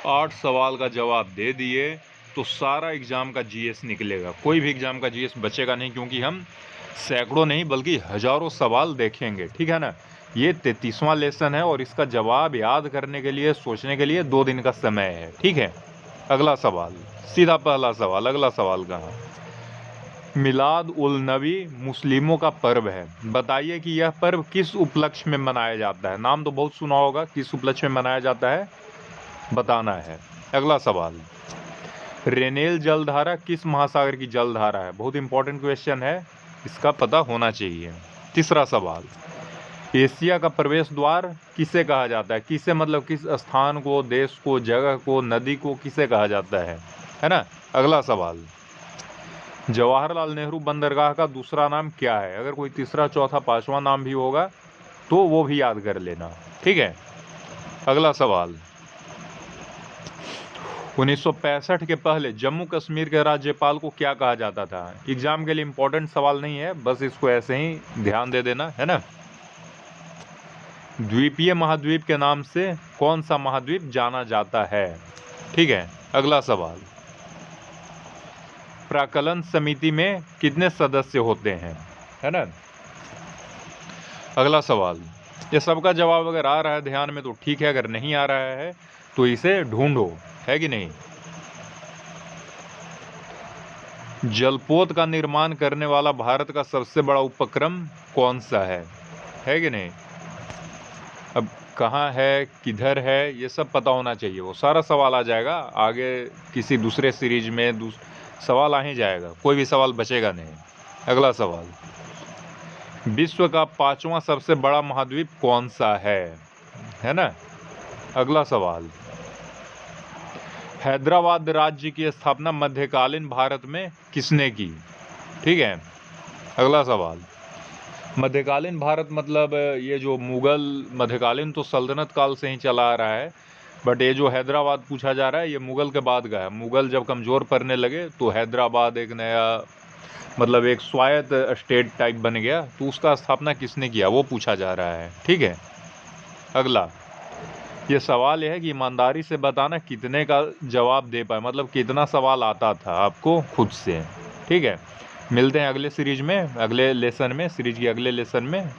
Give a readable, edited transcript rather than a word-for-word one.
8 सवाल का जवाब दे दिए तो सारा एग्ज़ाम का जीएस निकलेगा। कोई भी एग्ज़ाम का जीएस बचेगा नहीं, क्योंकि हम सैकड़ों नहीं बल्कि हज़ारों सवाल देखेंगे, ठीक है ना। ये 33वां लेसन है और इसका जवाब याद करने के लिए, सोचने के लिए 2 दिन का समय है, ठीक है। अगला सवाल, सीधा पहला सवाल, अगला सवाल कहाँ। मिलाद उल नबी मुस्लिमों का पर्व है, बताइए कि यह पर्व किस उपलक्ष्य में मनाया जाता है। नाम तो बहुत सुना होगा, किस उपलक्ष्य में मनाया जाता है बताना है। अगला सवाल, रेनेल जलधारा किस महासागर की जलधारा है। बहुत इंपॉर्टेंट क्वेश्चन है, इसका पता होना चाहिए। तीसरा सवाल, एशिया का प्रवेश द्वार किसे कहा जाता है। किसे मतलब किस स्थान को, देश को, जगह को, नदी को किसे कहा जाता है ना। अगला सवाल, जवाहरलाल नेहरू बंदरगाह का दूसरा नाम क्या है। अगर कोई तीसरा, चौथा, पांचवा नाम भी होगा तो वो भी याद कर लेना, ठीक है। अगला सवाल, 1965 के पहले जम्मू कश्मीर के राज्यपाल को क्या कहा जाता था। एग्जाम के लिए इंपॉर्टेंट सवाल नहीं है, बस इसको ऐसे ही ध्यान दे देना, है ना। द्वीपीय महाद्वीप के नाम से कौन सा महाद्वीप जाना जाता है, ठीक है। अगला सवाल, प्राक्कलन समिति में कितने सदस्य होते हैं, है ना। अगला सवाल, ये सबका जवाब अगर आ रहा है ध्यान में तो ठीक है, अगर नहीं आ रहा है तो इसे ढूंढो, है कि नहीं। जलपोत का निर्माण करने वाला भारत का सबसे बड़ा उपक्रम कौन सा है कि नहीं। अब कहाँ है, किधर है, ये सब पता होना चाहिए, वो सारा सवाल आ जाएगा आगे किसी दूसरे सीरीज में सवाल आ ही जाएगा, कोई भी सवाल बचेगा नहीं। अगला सवाल, विश्व का 5वां सबसे बड़ा महाद्वीप कौन सा है ना। अगला सवाल, हैदराबाद राज्य की स्थापना मध्यकालीन भारत में किसने की, ठीक है। अगला सवाल, मध्यकालीन भारत मतलब ये जो मुगल, मध्यकालीन तो सल्तनत काल से ही चला आ रहा है, बट ये जो हैदराबाद पूछा जा रहा है ये मुगल के बाद का है। मुगल जब कमज़ोर पड़ने लगे तो हैदराबाद एक नया मतलब एक स्वायत्त स्टेट टाइप बन गया, तो उसका स्थापना किसने किया वो पूछा जा रहा है, ठीक है। अगला, ये सवाल यह है कि ईमानदारी से बताना कितने का जवाब दे पाए, मतलब कितना सवाल आता था आपको खुद से, ठीक है। मिलते हैं अगले सीरीज में, अगले लेसन में, सीरीज के अगले लेसन में।